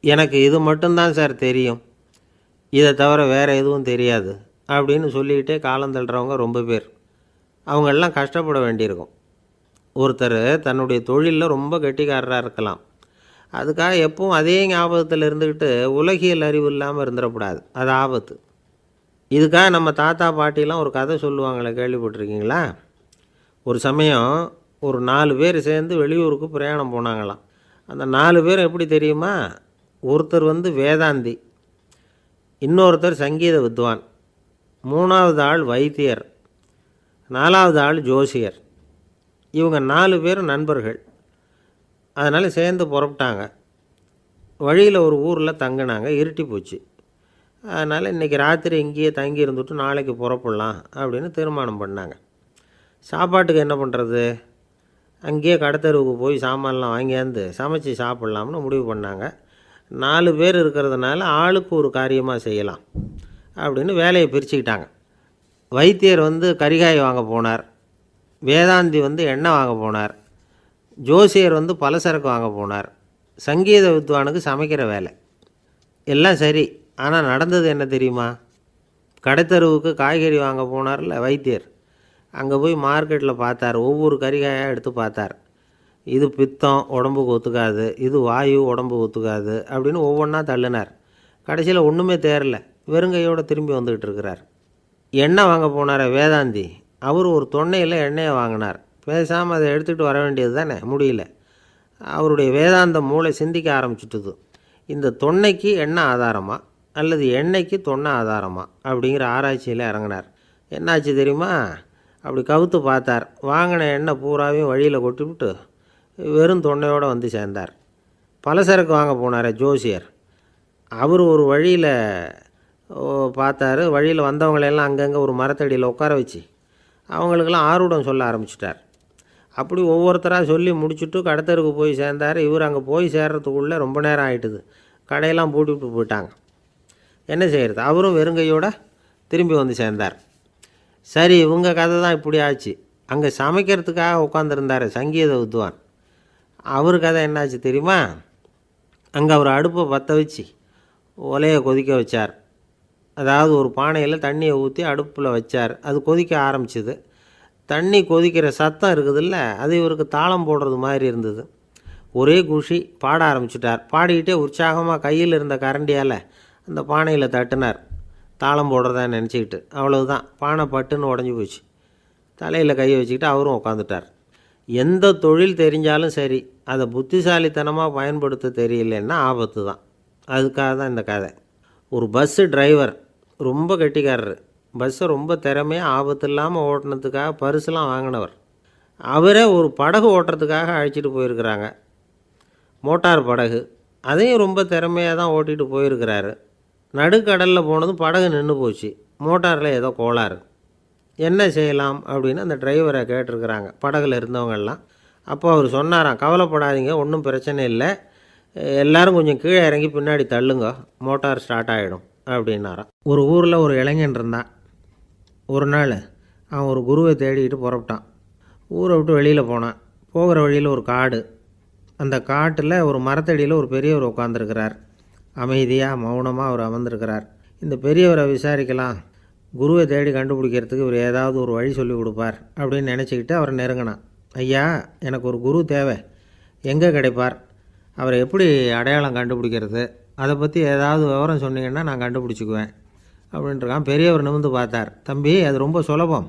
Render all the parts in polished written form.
எனக்கு இது மட்டும்தான் சார் தெரியும், இதை தவிர வேறு எதுவும் தெரியாது அப்படின்னு சொல்லிக்கிட்டே காலம் தள்ளுறவங்க ரொம்ப பேர். அவங்களெல்லாம் கஷ்டப்பட வேண்டியிருக்கும். ஒருத்தர் தன்னுடைய தொழிலில் ரொம்ப கெட்டிக்காரராக இருக்கலாம். அதுக்காக எப்பவும் அதே ஞாபகத்தில் இருந்துக்கிட்டு உலகியல் அறிவு இல்லாமல் இருந்துடக்கூடாது. அது ஆபத்து. இதுக்காக நம்ம தாத்தா பாட்டிலாம் ஒரு கதை சொல்லுவாங்களே, கேள்விப்பட்டிருக்கீங்களா? ஒரு சமயம் ஒரு 4 பேர் சேர்ந்து வெளியூருக்கு பிரயாணம் போனாங்களாம். அந்த 4 பேர் எப்படி தெரியுமா? ஒருத்தர் வேதாந்தி, இன்னொருத்தர் சங்கீத வித்வான், 3வது ஆள் வைத்தியர், 4வது ஆள் ஜோசியர். இவங்க 4 பேரும் நண்பர்கள். அதனால் சேர்ந்து புறப்பட்டாங்க. வழியில் ஒரு ஊரில் தங்கினாங்க. இருட்டி போச்சு. அதனால் இன்றைக்கி ராத்திரி இங்கேயே தங்கி இருந்துட்டு நாளைக்கு புறப்படலாம் அப்படின்னு தீர்மானம் பண்ணாங்க. சாப்பாட்டுக்கு என்ன பண்ணுறது? அங்கேயே கடத்தெருவுக்கு போய் சாமான்லாம் வாங்கியாந்து சமைச்சு சாப்பிட்லாம்னு முடிவு பண்ணாங்க. 4 பேர் இருக்கிறதுனால ஆளுக்கு ஒரு காரியமாக செய்யலாம் அப்படின்னு வேலையை பிரிச்சுக்கிட்டாங்க. வைத்தியர் கரிகாய் வாங்க போனார், வேதாந்தி எண்ணெய் வாங்க போனார், ஜோசியர் பலசரக்கு வாங்க போனார், சங்கீத வித்வானுக்கு சமைக்கிற வேலை. எல்லாம் சரி. ஆனால் நடந்தது என்ன தெரியுமா? கடைத்தெருவுக்கு காய்கறி வாங்க போனார்ல வைத்தியர், அங்கே போய் மார்க்கெட்டில் பார்த்தார். ஒவ்வொரு கறிகாயாக எடுத்து பார்த்தார். இது பித்தம், உடம்புக்கு ஒத்துக்காது, இது வாயு, உடம்புக்கு ஒத்துக்காது அப்படின்னு ஒவ்வொன்றா தள்ளினார். கடைசியில் ஒன்றுமே தேரல, வெறுங்கையோடு திரும்பி வந்துக்கிட்டு இருக்கிறார். எண்ணெய் வாங்க போனார் வேதாந்தி, அவர் ஒரு தொன்னையில் எண்ணெயை வாங்கினார். பேசாமல் அதை எடுத்துகிட்டு வர வேண்டியது தானே, முடியல. அவருடைய வேதாந்த மூளை சிந்திக்க ஆரம்பிச்சுட்டுது. இந்த தொன்னைக்கு எண்ணெய் ஆதாரமா அல்லது எண்ணெய்க்கு தொன்னை ஆதாரமா அப்படிங்கிற ஆராய்ச்சியில் இறங்கினார். என்னாச்சு தெரியுமா? அப்படி கவுத்து பார்த்தார். வாங்கின எண்ணெய் பூராவையும் வழியில் கொட்டிவிட்டு வெறும் தொன்னையோடு சேர்ந்தார். பலசரக்கு வாங்க போனார் ஜோசியர், அவர் ஒரு வழியில் பார்த்தாரு. வழியில் வந்தவங்களெல்லாம் அங்கங்கே ஒரு மரத்தடியில் உட்கார வச்சு அவங்களுக்கெல்லாம் ஆர்வம் சொல்ல ஆரம்பிச்சிட்டார். அப்படி ஒவ்வொருத்தராக சொல்லி முடிச்சுட்டு கடத்தருக்கு போய் சேர்ந்தார். இவர் அங்கே போய் சேர்றதுக்குள்ளே ரொம்ப நேரம் ஆகிட்டுது. கடையெல்லாம் பூட்டிவிட்டு போயிட்டாங்க. என்ன செய்கிறது? அவரும் வெறுங்கையோடு திரும்பி சேர்ந்தார். சரி, இவங்க கதை தான் இப்படி ஆச்சு. அங்கே சமைக்கிறதுக்காக உட்காந்துருந்தார் சங்கீத வித்வான், அவர் கதை என்னாச்சு தெரியுமா? அங்கே அவர் அடுப்பை பற்ற வச்சு ஒலையை கொதிக்க வச்சார். அதாவது ஒரு பானையில் தண்ணியை ஊற்றி அடுப்பில் வச்சார். அது கொதிக்க ஆரம்பிச்சிது. தண்ணி கொதிக்கிற சத்தம் இருக்குதுல்ல, அது இவருக்கு தாளம் போடுறது மாதிரி இருந்தது. ஒரே குஷி, பாட ஆரம்பிச்சிட்டார். பாடிக்கிட்டே உற்சாகமாக கையில் இருந்த கரண்டியால் அந்த பானையில் தட்டினார், தாளம் போடுறதா நினச்சிக்கிட்டு. அவ்வளவுதான், பானை பட்டுன்னு உடஞ்சி போச்சு. தலையில் கையை வச்சுக்கிட்டு அவரும் உட்காந்துட்டார். எந்த தொழில் தெரிஞ்சாலும் சரி, அதை புத்திசாலித்தனமாக பயன்படுத்த தெரியலன்னா ஆபத்து தான். அதுக்காக தான் இந்த கதை. ஒரு பஸ்ஸு டிரைவர் ரொம்ப கெட்டிக்காரரு. பஸ்ஸை ரொம்ப திறமையாக ஆபத்து இல்லாமல் ஓட்டினதுக்காக பரிசுலாம் வாங்கினவர். அவரே ஒரு படகு ஓட்டுறதுக்காக அழைச்சிட்டு போயிருக்கிறாங்க, மோட்டார் படகு. அதையும் ரொம்ப திறமையாக தான் ஓட்டிகிட்டு போயிருக்கிறாரு. நடுக்கடலில் போனதும் படகு நின்று போச்சு. மோட்டாரில் ஏதோ கோளாறு. என்ன செய்யலாம் அப்படின்னு அந்த டிரைவரை கேட்டிருக்கிறாங்க படகுல இருந்தவங்கெல்லாம். அப்போ அவர் சொன்னாராம், கவலைப்படாதீங்க, ஒன்றும் பிரச்சனை இல்லை, எல்லோரும் கொஞ்சம் கீழே இறங்கி பின்னாடி தள்ளுங்க, மோட்டார் ஸ்டார்ட் ஆகிடும் அப்படின்னாராம். ஒரு ஊரில் ஒரு இளைஞன் இருந்தான். ஒரு நாள் அவன் ஒரு குருவை தேடிக்கிட்டு புறப்பட்டான். ஊரை விட்டு வெளியில் போனான். போகிற வழியில் ஒரு காடு. அந்த காட்டில் ஒரு மரத்தடியில் ஒரு பெரியவர் உட்காந்துருக்கிறார். அமைதியாக மௌனமாக அவர் அமர்ந்திருக்கிறார். இந்த பெரியவரை விசாரிக்கலாம், குருவை தேடி கண்டுபிடிக்கிறதுக்கு இவர் ஏதாவது ஒரு வழி சொல்லி கொடுப்பார் அப்படின்னு நினச்சிக்கிட்டு அவரை நெருங்கினான். ஐயா, எனக்கு ஒரு குரு தேவை, எங்கே கிடைப்பார்? அவரை எப்படி அடையாளம் கண்டுபிடிக்கிறது? அதை பற்றி ஏதாவது விவரம் சொன்னீங்கன்னா நான் கண்டுபிடிச்சிக்குவேன் அப்படின்ட்டுருக்கான். பெரியவர் நிமிர்ந்து பார்த்தார். தம்பி, அது ரொம்ப சுலபம்.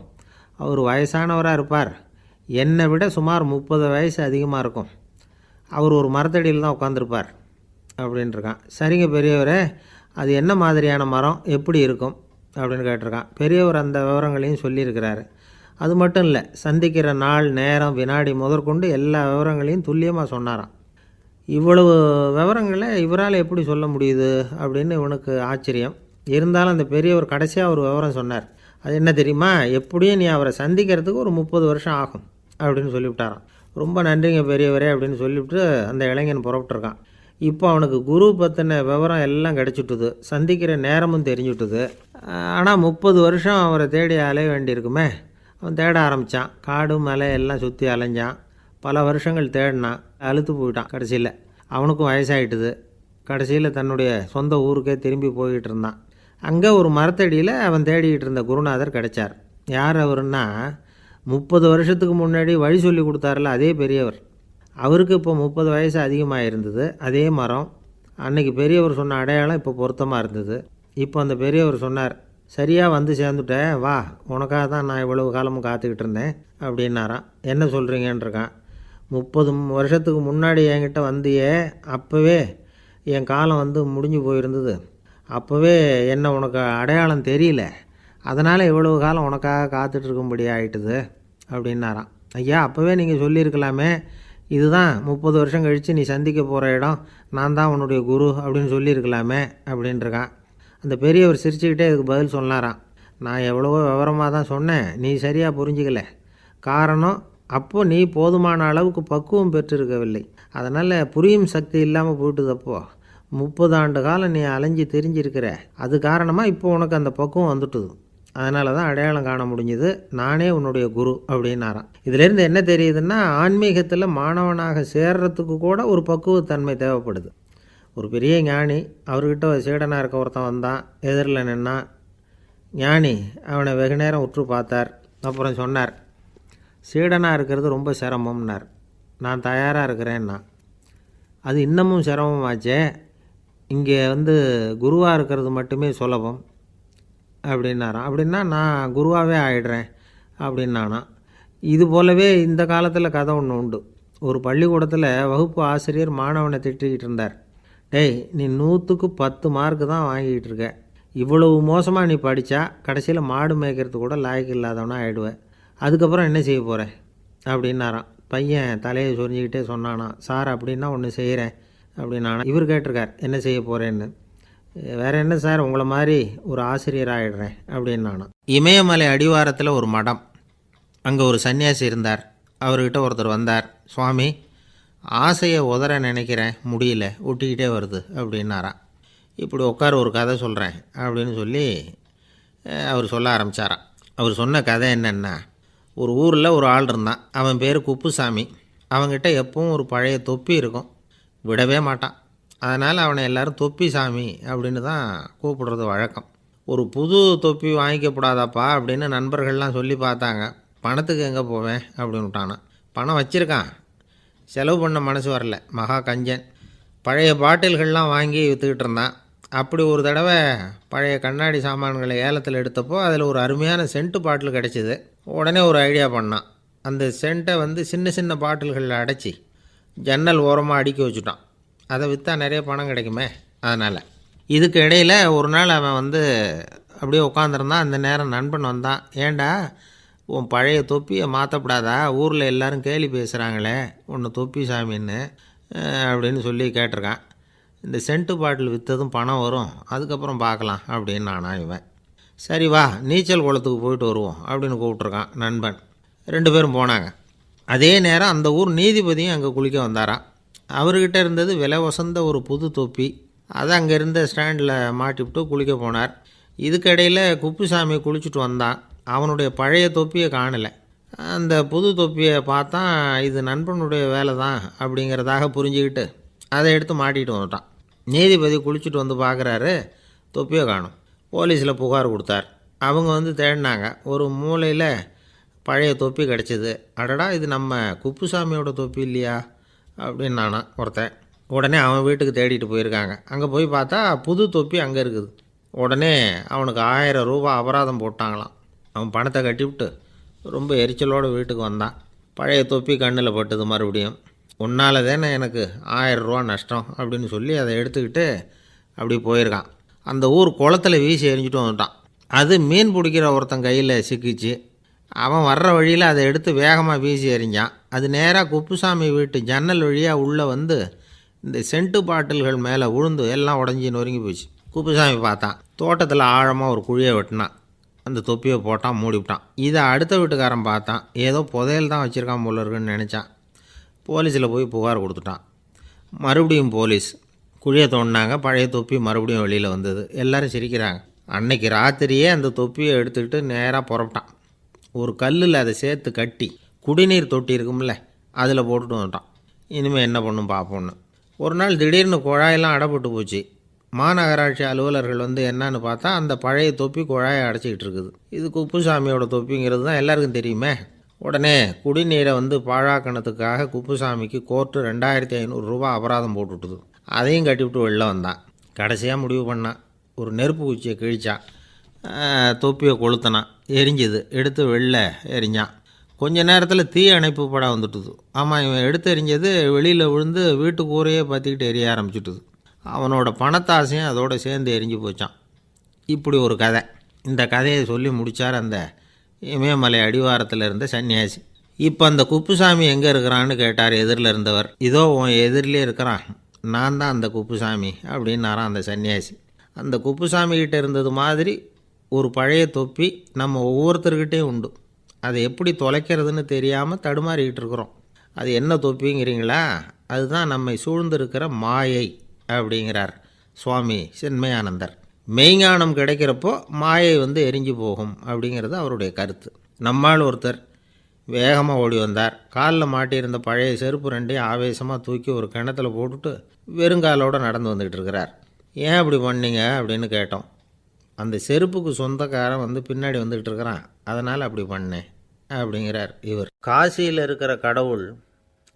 அவர் வயசானவராக இருப்பார், என்னை விட சுமார் 30 வயசு அதிகமாக இருக்கும். அவர் ஒரு மரத்தடியில் தான் உட்காந்துருப்பார் அப்படின்ட்டுருக்கான். சரிங்க பெரியவரே, அது என்ன மாதிரியான மரம், எப்படி இருக்கும் அப்படின்னு கேட்டிருக்கான். பெரியவர் அந்த விவரங்களையும் சொல்லியிருக்கிறாரு. அது மட்டும் இல்லை, சந்திக்கிற நாள், நேரம், வினாடி முதற்கொண்டு எல்லா விவரங்களையும் துல்லியமாக சொன்னாராம். இவ்வளவு விவரங்களை இவரால் எப்படி சொல்ல முடியுது அப்படின்னு இவனுக்கு ஆச்சரியம். இருந்தாலும் அந்த பெரியவர் கடைசியாக ஒரு விவரம் சொன்னார். அது என்ன தெரியுமா? எப்படியும் நீ அவரை சந்திக்கிறதுக்கு ஒரு 30 வருஷம் ஆகும் அப்படின்னு சொல்லிவிட்டாராம். ரொம்ப நன்றிங்க பெரியவரே அப்படின்னு சொல்லிவிட்டு அந்த இளைஞன் புறப்பட்டுருக்கான். இப்போ அவனுக்கு குரு பற்றின விவரம் எல்லாம் கிடச்சிட்டுது, சந்திக்கிற நேரமும் தெரிஞ்சுட்டுது. ஆனால் 30 வருஷம் அவரை தேடி அலைய வேண்டியிருக்குமே. அவன் தேட ஆரம்பித்தான். காடு மலை எல்லாம் சுற்றி அலைஞ்சான். பல வருஷங்கள் தேடினான், அழுத்து போயிட்டான். கடைசியில் அவனுக்கும் வயசாகிட்டுது. கடைசியில் தன்னுடைய சொந்த ஊருக்கே திரும்பி போய்கிட்டு இருந்தான். அங்கே ஒரு மரத்தடியில் அவன் தேடிக்கிட்டு இருந்த குருநாதர் கிடைச்சார். யார் அவருன்னா, 30 வருஷத்துக்கு முன்னாடி வழி சொல்லி கொடுத்தாருல அதே பெரியவர். அவருக்கு இப்போ 30 வயசு அதிகமாக இருந்தது. அதே மரம். அன்னைக்கு பெரியவர் சொன்ன அடையாளம் இப்போ பொருத்தமாக இருந்தது. இப்போ அந்த பெரியவர் சொன்னார், சரியாக வந்து சேர்ந்துட்டேன், வா, உனக்காக தான் நான் இவ்வளவு காலமும் காத்துக்கிட்டு இருந்தேன் அப்படின்னாராம். என்ன சொல்கிறீங்கன்றிருக்கான். 30 வருஷத்துக்கு முன்னாடி என்கிட்ட வந்தியே, அப்போவே என் காலம் வந்து முடிஞ்சு போயிருந்தது. அப்போவே என்ன உனக்கு அடையாளம் தெரியல, அதனால் இவ்வளவு காலம் உனக்காக காத்துட்ருக்கும்படி ஆகிட்டுது அப்படின்னாராம். ஐயா, அப்போவே நீங்கள் சொல்லியிருக்கலாமே, இதுதான் 30 வருஷம் கழித்து நீ சந்திக்க போகிற இடம், நான் தான் உன்னுடைய குரு அப்படின்னு சொல்லியிருக்கலாமே அப்படின்ட்டுருக்கான். அந்த பெரியவர் சிரிச்சுக்கிட்டே இதுக்கு பதில் சொன்னாராம். நான் எவ்வளவோ விவரமாக தான் சொன்னேன், நீ சரியாக புரிஞ்சிக்கல. காரணம், அப்போது நீ போதுமான அளவுக்கு பக்குவம் பெற்றிருக்கவில்லை. அதனால் புரியும் சக்தி இல்லாமல் போயிட்டுதப்போ 30 ஆண்டு காலம் நீ அலைஞ்சி தெரிஞ்சிருக்கிற. அது காரணமாக இப்போ உனக்கு அந்த பக்குவம் வந்துட்டுது. அதனால தான் அடையாளம் காண முடிஞ்சுது, நானே உன்னுடைய குரு அப்படின்னாராம். இதிலேருந்து என்ன தெரியுதுன்னா, ஆன்மீகத்தில் மாணவனாக சேர்றதுக்கு கூட ஒரு பக்குவத்தன்மை தேவைப்படுது. ஒரு பெரிய ஞானி, அவர்கிட்ட ஒரு சீடனாக இருக்க ஒருத்தன் வந்தான், எதிரில் நின்னான். ஞானி அவனை வெகு நேரம் உற்று பார்த்தார். அப்புறம் சொன்னார், சீடனாக இருக்கிறது ரொம்ப சிரமம்னார். நான் தயாராக இருக்கிறேன்னா. அது இன்னமும் சிரமமாச்சே, இங்கே வந்து குருவாக இருக்கிறது மட்டுமே சுலபம் அப்படின்னாராம். அப்படின்னா நான் குருவாகவே ஆயிடுறேன் அப்படின்னானா. இது போலவே இந்த காலத்தில் கதை ஒன்று உண்டு. ஒரு பள்ளிக்கூடத்தில் வகுப்பு ஆசிரியர் மாணவனை திட்டிக்கிட்டு இருந்தார். டேய், நீ 100க்கு 10 மார்க்கு தான் வாங்கிக்கிட்டு இருக்க. இவ்வளவு மோசமாக நீ படித்தா கடைசியில் மாடு மேய்க்கிறது கூட லாய்க்கு இல்லாதவனா ஆகிடுவேன். அதுக்கப்புறம் என்ன செய்ய போகிறேன் அப்படின்னாராம். பையன் தலையை சொரிஞ்சிக்கிட்டே சொன்னானா, சார் அப்படின்னா ஒன்று செய்கிறேன் அப்படின்னானா. இவர் கேட்டிருக்கார், என்ன செய்ய போகிறேன்னு. வேறு என்ன சார், உங்களை மாதிரி ஒரு ஆசிரியர் ஆகிடுறேன் அப்படின்னானா. இமயமலை அடிவாரத்தில் ஒரு மடம். அங்கே ஒரு சன்னியாசி இருந்தார். அவர்கிட்ட ஒருத்தர் வந்தார். சுவாமி, ஆசையை உதற நினைக்கிறேன், முடியல, ஒட்டிக்கிட்டே வருது அப்படின்னாராம். இப்படி உட்கார, ஒரு கதை சொல்கிறேன் அப்படின்னு சொல்லி அவர் சொல்ல ஆரம்பித்தாராம். அவர் சொன்ன கதை என்னென்னா, ஒரு ஊரில் ஒரு ஆள் இருந்தான். அவன் பேர் குப்புசாமி. அவன்கிட்ட எப்பவும் ஒரு பழைய தொப்பி இருக்கும், விடவே மாட்டான். அதனால் அவனை எல்லோரும் தொப்பி சாமி அப்படின்னு தான் கூப்பிடுறது வழக்கம். ஒரு புது தொப்பி வாங்கிக்கப்படாதாப்பா அப்படின்னு நண்பர்கள்லாம் சொல்லி பார்த்தாங்க. பணத்துக்கு எங்கே போவேன் அப்படின்னு விட்டானா. பணம் வச்சுருக்கான், செலவு பண்ண மனசு வரல, மகா கஞ்சன். பழைய பாட்டில்கள்லாம் வாங்கி விற்றுக்கிட்டு இருந்தான். அப்படி ஒரு தடவை பழைய கண்ணாடி சாமான்களை ஏலத்தில் எடுத்தப்போ அதில் ஒரு அருமையான சென்ட்டு பாட்டில் கிடச்சிது. உடனே ஒரு ஐடியா பண்ணான். அந்த சென்ட்டை வந்து சின்ன சின்ன பாட்டில்களில் அடைச்சி ஜன்னல் ஓரமாக அடுக்கி வச்சுட்டான். அதை விற்றா நிறைய பணம் கிடைக்குமே, அதனால். இதுக்கு இடையில் ஒரு நாள் அவன் வந்து அப்படியே உட்காந்துருந்தான். அந்த நேரம் நண்பன் வந்தான். ஏண்டா, உன் பழைய தொப்பியை மாற்றப்படாதா, ஊரில் எல்லோரும் கேலி பேசுகிறாங்களே உன்னை தொப்பி சாமின்னு அப்படின்னு சொல்லி கேட்டிருக்கான். இந்த சென்ட்டு பாட்டில் விற்றதும் பணம் வரும், அதுக்கப்புறம் பார்க்கலாம் அப்படின்னு நானா. இவன் சரி வா, நீச்சல் குளத்துக்கு போயிட்டு வருவோம் அப்படின்னு கூப்பிட்ருக்கான் நண்பன். 2 பேரும் போனாங்க. அதே நேரம் அந்த ஊர் நீதிபதியும் அங்கே குளிக்க வந்தாராம். அவர்கிட்ட இருந்தது விலை வசந்த ஒரு புது தொப்பி. அதை அங்கே இருந்த ஸ்டாண்டில் மாட்டிவிட்டு குளிக்க போனார். இதுக்கிடையில் குப்புசாமி குளிச்சுட்டு வந்தான். அவனுடைய பழைய தொப்பியை காணலை. அந்த புது தொப்பியை பார்த்தா இது நண்பனுடைய வேலை தான் அப்படிங்கிறதாக புரிஞ்சுக்கிட்டு அதை எடுத்து மாட்டிகிட்டு வந்துட்டான். நீதிபதி குளிச்சுட்டு வந்து பார்க்குறாரு, தொப்பியை காணும். போலீஸில் புகார் கொடுத்தார். அவங்க வந்து தேடினாங்க. ஒரு மூலையில் பழைய தொப்பி கிடச்சிது. அடடா, இது நம்ம குப்புசாமியோட தொப்பி இல்லையா அப்படின்னு நானா ஒருத்தன். உடனே அவன் வீட்டுக்கு தேடிட்டு போயிருக்காங்க. அங்கே போய் பார்த்தா புது தொப்பி அங்கே இருக்குது. உடனே அவனுக்கு 1000 ரூபா அபராதம் போட்டாங்களாம். அவன் பணத்தை கட்டிவிட்டு ரொம்ப எரிச்சலோடு வீட்டுக்கு வந்தான். பழைய தொப்பி கண்ணில் பட்டுது. மறுபடியும், உன்னால் தானே எனக்கு 1000 ரூபா நஷ்டம் அப்படின்னு சொல்லி அதை எடுத்துக்கிட்டு அப்படி போயிருக்கான். அந்த ஊர் குளத்தில் வீசி எரிஞ்சிட்டு வந்துட்டான். அது மீன் பிடிக்கிற ஒருத்தன் கையில் சிக்கிச்சு. அவன் வர்ற வழியில் அதை எடுத்து வேகமாக வீசி எறிஞ்சான். அது நேராக குப்புசாமி வீட்டு ஜன்னல் வழியாக உள்ளே வந்து இந்த சென்ட்டு பாட்டில்கள் மேலே விழுந்து எல்லாம் உடஞ்சி நொறுங்கி போச்சு. குப்புசாமி பார்த்தான். தோட்டத்தில் ஆழமாக ஒரு குழியை வெட்டினான். அந்த தொப்பியை போட்டான், மூடிவிட்டான். இதை அடுத்த வீட்டுக்காரன் பார்த்தான். ஏதோ புதையல் தான் வச்சுருக்கான் போல இருக்குன்னு நினச்சான். போலீஸில் போய் புகார் கொடுத்துட்டான். மறுபடியும் போலீஸ் குழியை தோண்டினாங்க. பழைய தொப்பி மறுபடியும் வெளியில் வந்தது. எல்லோரும் சிரிக்கிறாங்க. அன்னைக்கு ராத்திரியே அந்த தொப்பியை எடுத்துக்கிட்டு நேராக புறப்பட்டான். ஒரு கல்லில் அதை சேர்த்து கட்டி குடிநீர் தொட்டி இருக்கும்ல, அதில் போட்டுட்டு வந்துட்டான். இனிமேல் என்ன பண்ணும் பார்ப்போன்னு. ஒரு நாள் திடீர்னு குழாயெல்லாம் அடைப்பட்டு போச்சு. மாநகராட்சி அலுவலர்கள் வந்து என்னன்னு பார்த்தா அந்த பழைய தொப்பி குழாயை அடைச்சிக்கிட்டு இருக்குது. இது குப்புசாமியோட தொப்பிங்கிறது தான் எல்லாருக்கும் தெரியுமே. உடனே குடிநீரை வந்து பாழாக்கணத்துக்காக குப்புசாமிக்கு கோர்ட்டு 2500 ரூபா அபராதம் போட்டுவிட்டுது. அதையும் கட்டிவிட்டு வெளில வந்தான். கடைசியாக முடிவு பண்ணான். ஒரு நெருப்பு குச்சியை கிழிச்சான், தொப்பியை கொளுத்தினான், எரிஞ்சுது. எடுத்து வெளில எரிஞ்சான். கொஞ்ச நேரத்தில் தீ அணைப்பு படம் வந்துட்டுது. ஆமாம், இவன் எடுத்து எரிஞ்சது வெளியில் விழுந்து வீட்டு கூரையே பற்றிக்கிட்டு எரிய ஆரம்பிச்சுட்டுது. அவனோட பணத்தாசையும் அதோடு சேர்ந்து எரிஞ்சு போச்சான். இப்படி ஒரு கதை. இந்த கதையை சொல்லி முடித்தார் அந்த இமயமலை அடிவாரத்தில் இருந்த சன்னியாசி. இப்போ அந்த குப்புசாமி எங்கே இருக்கிறான்னு கேட்டார் எதிரில் இருந்தவர். இதோ உன் எதிரிலே இருக்கிறான், நான் தான் அந்த குப்புசாமி அப்படின்னாரான் அந்த சன்னியாசி. அந்த குப்புசாமிகிட்ட இருந்தது மாதிரி ஒரு பழைய தொப்பி நம்ம ஒவ்வொருத்தர்கிட்டையும் உண்டு. அதை எப்படி தொலைக்கிறதுன்னு தெரியாமல் தடுமாறிக்கிட்டு இருக்கிறோம். அது என்ன தொப்பிங்கிறீங்களா? அதுதான் நம்மை சூழ்ந்திருக்கிற மாயை அப்படிங்கிறார் சுவாமி சின்மயானந்தர். மெய்ஞானம் கிடைக்கிறப்போ மாயை வந்து எரிஞ்சு போகும் அப்படிங்கிறது அவருடைய கருத்து. நம்மால் ஒருத்தர் வேகமாக ஓடி வந்தார். காலில் மாட்டியிருந்த பழைய செருப்பு ரெண்டையும் ஆவேசமாக தூக்கி ஒரு கிணத்துல போட்டுட்டு வெறுங்காலோடு நடந்து வந்துக்கிட்டு இருக்கிறார். ஏன் அப்படி பண்ணீங்க அப்படின்னு கேட்டோம். அந்த செருப்புக்கு சொந்தக்காரன் வந்து பின்னாடி வந்துக்கிட்டு இருக்கிறான், அதனால் அப்படி பண்ணேன் அப்படிங்கிறார் இவர். காசியில் இருக்கிற கடவுள்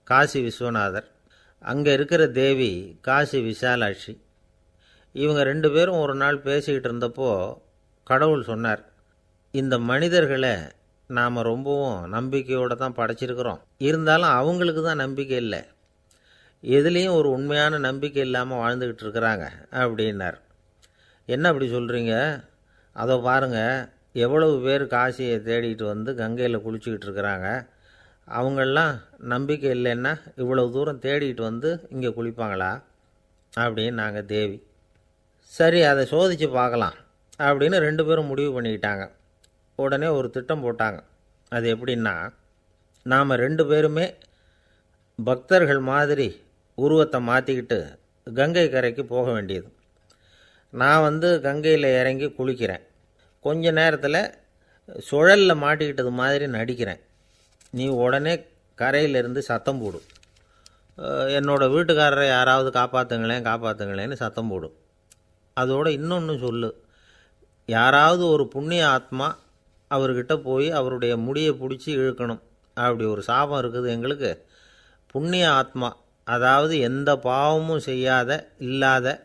காசி விஸ்வநாதர், அங்கே இருக்கிற தேவி காசி விசாலாட்சி. இவங்க 2 பேரும் ஒரு நாள் பேசிக்கிட்டு இருந்தப்போ கடவுள் சொன்னார், இந்த மனிதர்களை நாம் ரொம்பவும் நம்பிக்கையோடு தான் படைச்சிருக்கிறோம், இருந்தாலும் அவங்களுக்கு தான் நம்பிக்கை இல்லை, எதுலேயும் ஒரு உண்மையான நம்பிக்கை இல்லாமல் வாழ்ந்துக்கிட்டு இருக்கிறாங்க அப்படின்னார். என்ன அப்படி சொல்கிறீங்க? அதோ பாருங்கள், எவ்வளவு பேர் காசியை தேடிட்டு வந்து கங்கையில் குளிச்சுக்கிட்டு இருக்கிறாங்க. அவங்களெலாம் நம்பிக்கை இல்லைன்னா இவ்வளவு தூரம் தேடிட்டு வந்து இங்கே குளிப்பாங்களா அப்படின்னு நாங்கள் தேவி. சரி, அதை சோதித்து பார்க்கலாம் அப்படின்னு 2 பேரும் முடிவு பண்ணிக்கிட்டாங்க. உடனே ஒரு திட்டம் போட்டாங்க. அது எப்படின்னா, நாம் 2 பேருமே பக்தர்கள் மாதிரி உருவத்தை மாற்றிக்கிட்டு கங்கை கரைக்கு போக வேண்டியது. நான் வந்து கங்கையில் இறங்கி குளிக்கிறேன். கொஞ்ச நேரத்தில் சுழலில் மாட்டிக்கிட்டது மாதிரி நடிக்கிறேன். நீ உடனே கரையிலிருந்து சத்தம் போடும், என்னோடய வீட்டுக்காரரை யாராவது காப்பாற்றுங்களேன்னு சத்தம் போடும். அதோடு இன்னொன்று சொல்லு, யாராவது ஒரு புண்ணிய ஆத்மா அவர்கிட்ட போய் அவருடைய முடியை பிடிச்சி இழுக்கணும். அப்படி ஒரு சாபம் இருக்குது எங்களுக்கு. புண்ணிய ஆத்மா, அதாவது எந்த பாவமும் செய்யாத இல்லாத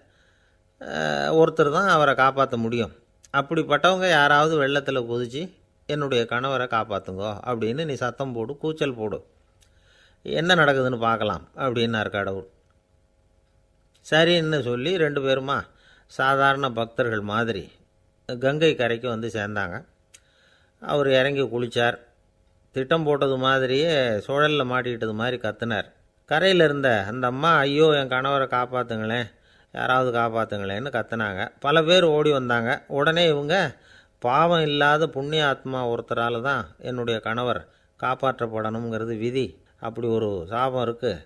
ஒருத்தர் தான் அவரை காப்பாற்ற முடியும். அப்படிப்பட்டவங்க யாராவது வெள்ளத்தில் குதித்து என்னுடைய கணவரை காப்பாற்றுங்கோ அப்படின்னு நீ சத்தம் போடு, கூச்சல் போடு, என்ன நடக்குதுன்னு பார்க்கலாம் அப்படின்னார் கடவுள். சரின்னு சொல்லி 2 பேருமா சாதாரண பக்தர்கள் மாதிரி கங்கை கரைக்கு வந்து சேர்ந்தாங்க. அவர் இறங்கி குளித்தார். திட்டம் போட்டது மாதிரியே சுழலில் மாட்டிக்கிட்டது மாதிரி கத்துனார். கரையில் இருந்த அந்த அம்மா, ஐயோ என் கணவரை காப்பாற்றுங்களேன், யாராவது காப்பாற்றுங்களேன்னு கத்துனாங்க. பல பேர் ஓடி வந்தாங்க. உடனே இவங்க, பாவம் இல்லாத புண்ணிய ஆத்மா ஒருத்தரால் தான் என்னுடைய கணவர் காப்பாற்றப்படணுங்கிறது விதி, அப்படி ஒரு சாபம் இருக்குது,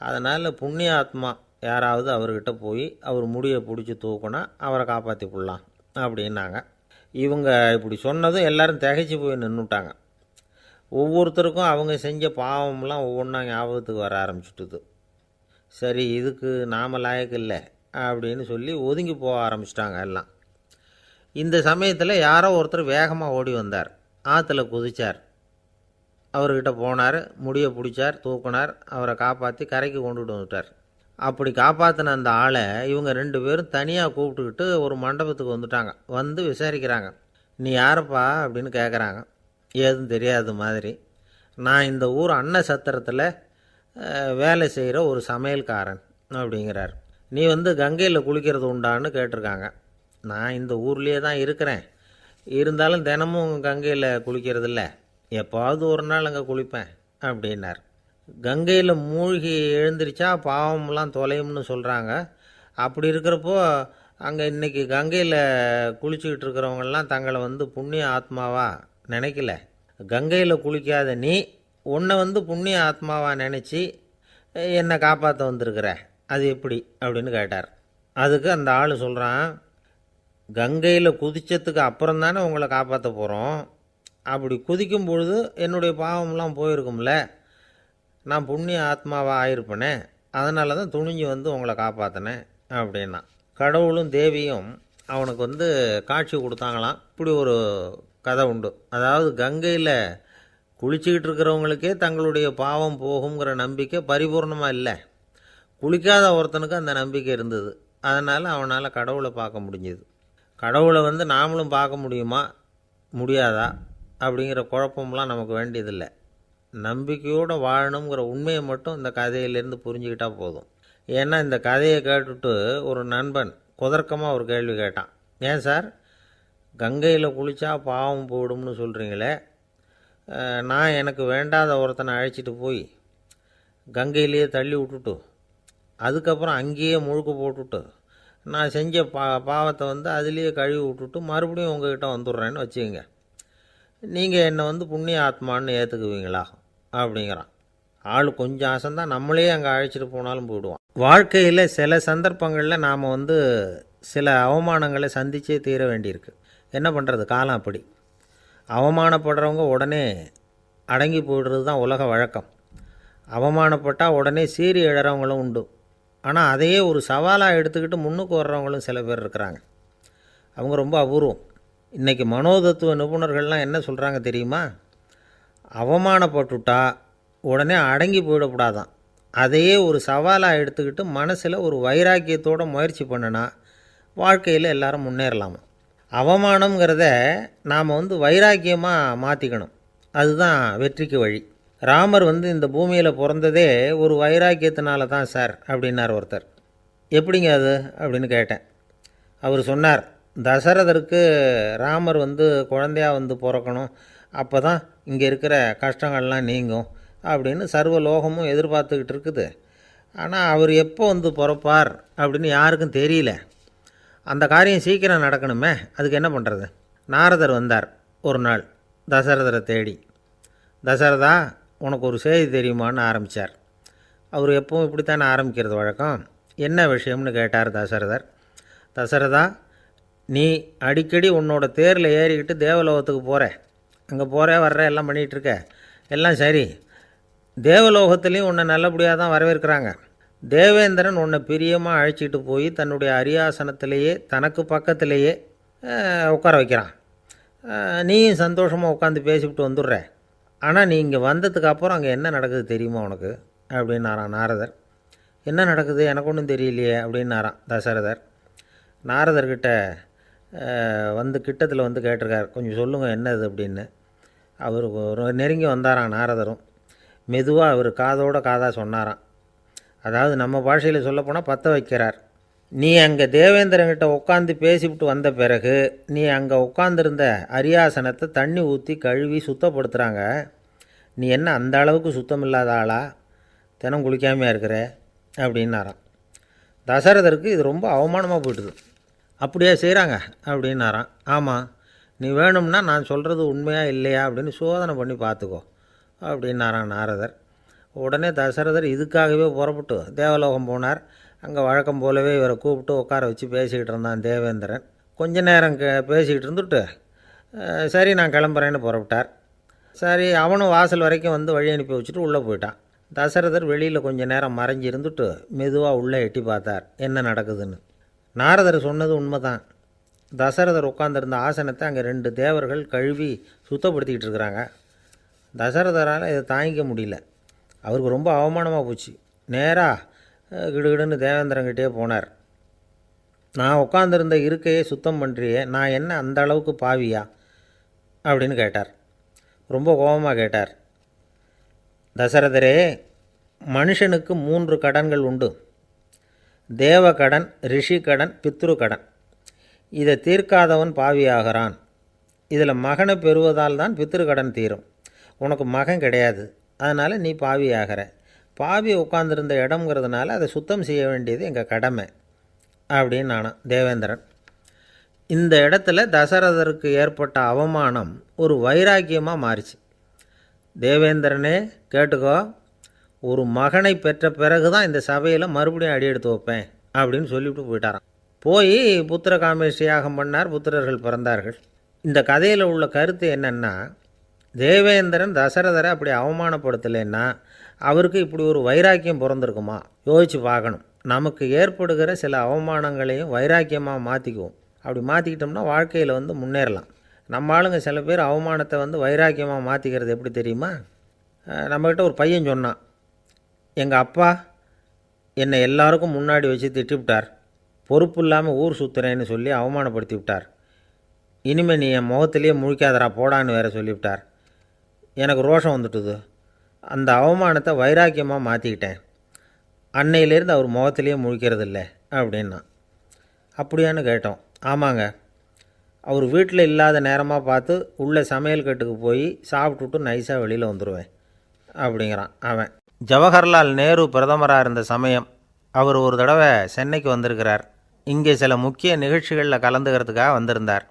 அதனால் புண்ணிய ஆத்மா யாராவது அவர்கிட்ட போய் அவர் முடியை பிடிச்சி தூக்குனா அவரை காப்பாற்றி போடலாம் அப்படின்னாங்க. இவங்க இப்படி சொன்னதும் எல்லோரும் திகைச்சு போய் நின்றுட்டாங்க. ஒவ்வொருத்தருக்கும் அவங்க செஞ்ச பாவம்லாம் ஒவ்வொன்றா ஞாபகத்துக்கு வர ஆரம்பிச்சுட்டுது. சரி, இதுக்கு நாம் லாயக்கு இல்லை அப்படின்னு சொல்லி ஒதுங்கி போக ஆரம்பிச்சிட்டாங்க எல்லாம். இந்த சமயத்தில் யாரோ ஒருத்தர் வேகமாக ஓடி வந்தார். ஆற்றுல குதித்தார். அவர்கிட்ட போனார், முடியை பிடிச்சார், தூக்கினார், அவரை காப்பாற்றி கரைக்கு கொண்டுட்டு வந்துட்டார். அப்படி காப்பாற்றின அந்த ஆளை இவங்க 2 பேரும் தனியாக கூப்பிட்டுக்கிட்டு ஒரு மண்டபத்துக்கு வந்துட்டாங்க. வந்து விசாரிக்கிறாங்க. நீ யாரப்பா அப்படின்னு கேட்குறாங்க. ஏதும் தெரியாத மாதிரி. நான் இந்த ஊர் அன்ன சத்திரத்தில் வேலை செய்கிற ஒரு சமையல்காரன் அப்படிங்கிறார். நீ வந்து கங்கையில் குளிக்கிறது உண்டான்னு கேட்டிருக்காங்க. நான் இந்த ஊர்லேயே தான் இருக்கிறேன், இருந்தாலும் தினமும் கங்கையில் குளிக்கிறதில்ல, எப்போவாவது ஒரு நாள் அங்கே குளிப்பேன் அப்படின்னார். கங்கையில் மூழ்கி எழுந்திரிச்சா பாவம்லாம் தொலையும்னு சொல்கிறாங்க. அப்படி இருக்கிறப்போ அங்கே இன்றைக்கி கங்கையில் குளிச்சுக்கிட்டு இருக்கிறவங்கெல்லாம் தங்களை வந்து புண்ணிய ஆத்மாவா நினைக்கல. கங்கையில் குளிக்காத நீ உன்னை வந்து புண்ணிய ஆத்மாவாக நினச்சி என்னை காப்பாற்ற வந்திருக்கிற, அது எப்படி அப்படின்னு கேட்டார். அதுக்கு அந்த ஆள் சொல்கிறான், கங்கையில் குதித்ததுக்கு அப்புறம் தானே உங்களை காப்பாற்ற போகிறோம், அப்படி குதிக்கும் பொழுது என்னுடைய பாவம்லாம் போயிருக்கும்ல, நான் புண்ணிய ஆத்மாவாக ஆயிருப்பேனே, அதனால தான் துணிஞ்சு வந்து உங்களை காப்பாற்றினேன் அப்படின்னா. கடவுளும் தேவியும் அவனுக்கு வந்து காட்சி கொடுத்தாங்களாம். இப்படி ஒரு கதை உண்டு. அதாவது கங்கையில் குளிச்சுக்கிட்டு இருக்கிறவங்களுக்கே தங்களுடைய பாவம் போகுங்கிற நம்பிக்கை பரிபூர்ணமாக இல்லை. குளிக்காத ஒருத்தனுக்கு அந்த நம்பிக்கை இருந்தது. அதனால் அவனால் கடவுளை பார்க்க முடிஞ்சுது. கடவுளை வந்து நாமளும் பார்க்க முடியுமா முடியாதா அப்படிங்கிற குழப்பம்லாம் நமக்கு வேண்டியதில்லை. நம்பிக்கையோடு வாழணுங்கிற உண்மையை மட்டும் இந்த கதையிலேருந்து புரிஞ்சுக்கிட்டால் போதும். ஏன்னா இந்த கதையை கேட்டுட்டு ஒரு நண்பன் குதர்க்கமாக ஒரு கேள்வி கேட்டான். ஏன் சார், கங்கையில் குளித்தா பாவம் போயிடும்னு சொல்கிறீங்களே, நான் எனக்கு வேண்டாத ஒருத்தனை அழைச்சிட்டு போய் கங்கையிலேயே தள்ளி விட்டுட்டு அதுக்கப்புறம் அங்கேயே முழுக்க போட்டுட்டு நான் செஞ்ச பாவத்தை வந்து அதுலேயே கழுவி விட்டுட்டு மறுபடியும் உங்ககிட்ட வந்துடுறேன்னு வச்சுக்கோங்க, நீங்கள் என்னை வந்து புண்ணிய ஆத்மான்னு ஏற்றுக்குவீங்களா அப்படிங்கிறான். ஆள் கொஞ்சம் ஆசைந்தான், நம்மளே அங்கே அழைச்சிட்டு போனாலும் போயிடுவான். வாழ்க்கையில் சில சந்தர்ப்பங்களில் நாம் வந்து சில அவமானங்களை சந்தித்தே தீர வேண்டியிருக்கு. என்ன பண்ணுறது, காலம் அப்படி. அவமானப்படுறவங்க உடனே அடங்கி போய்டுறது தான் உலக வழக்கம். அவமானப்பட்டால் உடனே சீறி எழறவங்களும் உண்டு. ஆனால் அதையே ஒரு சவாலாக எடுத்துக்கிட்டு முன்னுக்கு வர்றவங்களும் சில பேர் இருக்கிறாங்க. அவங்க ரொம்ப அபூர்வம். இன்றைக்கி மனோதத்துவ நிபுணர்கள்லாம் என்ன சொல்கிறாங்க தெரியுமா? அவமானப்பட்டுட்டா உடனே அடங்கி போயிடக்கூடாதான். அதையே ஒரு சவாலாக எடுத்துக்கிட்டு மனசில் ஒரு வைராக்கியத்தோடு முயற்சி பண்ணினா வாழ்க்கையில் எல்லாரும் முன்னேறலாமா. அவமானங்கிறத நாம் வந்து வைராக்கியமாக மாற்றிக்கணும். அதுதான் வெற்றிக்கு வழி. ராமர் வந்து இந்த பூமியில் பிறந்ததே ஒரு வைராக்கியத்தினால தான் சார் அப்படின்னார் ஒருத்தர். எப்படிங்க அது அப்படின்னு கேட்டேன். அவர் சொன்னார், தசரதருக்கு ராமர் வந்து குழந்தையாக வந்து பிறக்கணும், அப்போ தான் இங்கே இருக்கிற கஷ்டங்கள்லாம் நீங்கும் அப்படின்னு சர்வ லோகமும் எதிர்பார்த்துக்கிட்டு இருக்குது. ஆனால் அவர் எப்போ வந்து பிறப்பார் அப்படின்னு யாருக்கும் தெரியல. அந்த காரியம் சீக்கிரம் நடக்கணுமே, அதுக்கு என்ன பண்ணுறது? நாரதர் வந்தார் ஒரு நாள் தசரதரை தேடி. தசரதா, உனக்கு ஒரு செய்தி தெரியுமான்னு ஆரம்பித்தார். அவர் எப்பவும் இப்படித்தானே ஆரம்பிக்கிறது வழக்கம். என்ன விஷயம்னு கேட்டார் தசரதர். தசரதா, நீ அடிக்கடி உன்னோட தேரில் ஏறிக்கிட்டு தேவலோகத்துக்கு போகிற, அங்கே போகிற வர்ற எல்லாம் பண்ணிகிட்ருக்க, எல்லாம் சரி. தேவலோகத்துலேயும் உன்னை நல்லபடியாக தான் வரவேற்கிறாங்க. தேவேந்திரன் உன்னை பிரியமாக அழைச்சிட்டு போய் தன்னுடைய அரியாசனத்திலேயே தனக்கு பக்கத்திலேயே உட்கார வைக்கிறான். நீயும் சந்தோஷமாக உட்காந்து பேசிவிட்டு வந்துடுற. ஆனால் நீ இங்கே வந்ததுக்கு அப்புறம் அங்கே என்ன நடக்குது தெரியுமா உனக்கு அப்படின்னாரான் நாரதர். என்ன நடக்குது எனக்கு ஒன்றும் தெரியலையே அப்படின்னாரான் தசரதர். நாரதர்கிட்ட வந்து கிட்டத்தில் வந்து கேட்டிருக்கார், கொஞ்சம் சொல்லுங்கள் என்னது அப்படின்னு. அவர் நெருங்கி வந்தாரான் நாரதரும். மெதுவாக அவர் காதோட காதாக சொன்னாராம். அதாவது நம்ம பாஷையில் சொல்லப்போனால் பற்ற வைக்கிறார். நீ அங்கே தேவேந்திரங்கிட்ட உட்காந்து பேசிவிட்டு வந்த பிறகு நீ அங்கே உட்காந்துருந்த அரியாசனத்தை தண்ணி ஊற்றி கழுவி சுத்தப்படுத்துகிறாங்க. நீ என்ன அந்த அளவுக்கு சுத்தம் இல்லாத ஆளா, தினம் குளிக்காமையாக இருக்கிற அப்படின்னாராம். தசரதருக்கு இது ரொம்ப அவமானமாக போயிட்டுது. அப்படியே செய்கிறாங்க அப்படின்னாராம். ஆமாம், நீ வேணும்னா நான் சொல்கிறது உண்மையாக இல்லையா அப்படின்னு சோதனை பண்ணி பார்த்துக்கோ அப்படின்னாரான் நாரதர். உடனே தசரதர் இதுக்காகவே புறப்பட்டு தேவலோகம் போனார். அங்கே வழக்கம் போலவே இவரை கூப்பிட்டு உட்கார வச்சு பேசிக்கிட்டு இருந்தான் தேவேந்திரன். கொஞ்ச நேரம் பேசிக்கிட்டு இருந்துட்டு சரி நான் கிளம்புறேன்னு புறப்பட்டார். சரி, அவனும் வாசல் வரைக்கும் வந்து வழி அனுப்பி வச்சுட்டு உள்ளே போயிட்டான். தசரதர் வெளியில் கொஞ்சம் நேரம் மறைஞ்சி இருந்துட்டு மெதுவாக உள்ளே எட்டி பார்த்தார் என்ன நடக்குதுன்னு. நாரதர் சொன்னது உண்மை தான். தசரதர் உட்காந்துருந்த ஆசனத்தை அங்கே 2 தேவர்கள் கழுவி சுத்தப்படுத்திக்கிட்டு இருக்கிறாங்க. தசரதரால் இதை தாங்கிக்க முடியல. அவருக்கு ரொம்ப அவமானமாக போச்சு. நேராக கிடுகிடுன்னு தேவேந்திரங்கிட்டே போனார். நான் உட்காந்துருந்த இருக்கையை சுத்தம் பண்ணுறியே, நான் என்ன அந்த அளவுக்கு பாவியா அப்படின்னு கேட்டார். ரொம்ப கோபமாக கேட்டார். தசரதரே, மனுஷனுக்கு 3 கடன்கள் உண்டு. தேவக்கடன், ரிஷி கடன், பித்ரு கடன். இதை தீர்க்காதவன் பாவியாகிறான். இதில் மகனை பெறுவதால் தான் பித்ரு கடன் தீரும். உனக்கு மகன் கிடையாது, அதனால் நீ பாவியாகிற. பாவி உட்காந்துருந்த இடம்ங்கிறதுனால அதை சுத்தம் செய்ய வேண்டியது எங்கள் கடமை அப்படின்னு நானும் தேவேந்திரன். இந்த இடத்துல தசரதருக்கு ஏற்பட்ட அவமானம் ஒரு வைராக்கியமாக மாறிச்சு. தேவேந்திரனே கேட்டுக்கோ, ஒரு மகனை பெற்ற பிறகு தான் இந்த சபையில் மறுபடியும் அடி எடுத்து வைப்பேன் அப்படின்னு சொல்லிவிட்டு போயிட்டாராம். போய் புத்திர காமேஷ்டி யாகம் பண்ணார். புத்திரர்கள் பிறந்தார்கள். இந்த கதையில் உள்ள கருத்து என்னென்னா, தேவேந்திரன் தசரதரை அப்படி அவமானப்படுத்தலைன்னா அவருக்கு இப்படி ஒரு வைராக்கியம் பிறந்திருக்குமா? யோசித்து பார்க்கணும். நமக்கு ஏற்படுகிற சில அவமானங்களையும் வைராக்கியமாக மாற்றிக்குவோம். அப்படி மாற்றிக்கிட்டோம்னா வாழ்க்கையில் முன்னேறலாம். நம்ம ஆளுங்க சில பேர் அவமானத்தை வைராக்கியமாக மாற்றிக்கிறது எப்படி தெரியுமா? நம்மக்கிட்ட ஒரு பையன் சொன்னான், எங்கள் அப்பா என்னை எல்லாருக்கும் முன்னாடி வச்சு திட்டிவிட்டார், பொறுப்பு இல்லாமல் ஊர் சுற்றுறேன்னு சொல்லி அவமானப்படுத்தி விட்டார். இனிமேல் நீ என் முகத்திலேயே முழிக்காதரா போடான்னு வேறு சொல்லிவிட்டார். எனக்கு ரோஷம் வந்துட்டுது. அந்த அவமானத்தை வைராக்கியமாக மாற்றிக்கிட்டேன். அன்னையிலேருந்து அவர் முகத்திலேயே முழிக்கிறது இல்லை அப்படின்னா. அப்படியான்னு கேட்டோம். ஆமாங்க, அவர் வீட்டில் இல்லாத நேரமாக பார்த்து உள்ளே சமையல் கட்டுக்கு போய் சாப்பிட்டுட்டு நைஸாக வெளியில் வந்துடுவேன் அப்படிங்கிறான் அவன். ஜவஹர்லால் நேரு பிரதமராக இருந்த சமயம் அவர் ஒரு தடவை சென்னைக்கு வந்திருக்கிறார். இங்கே சில முக்கிய நிகழ்ச்சிகளில் கலந்துக்கிறதுக்காக வந்திருந்தார்.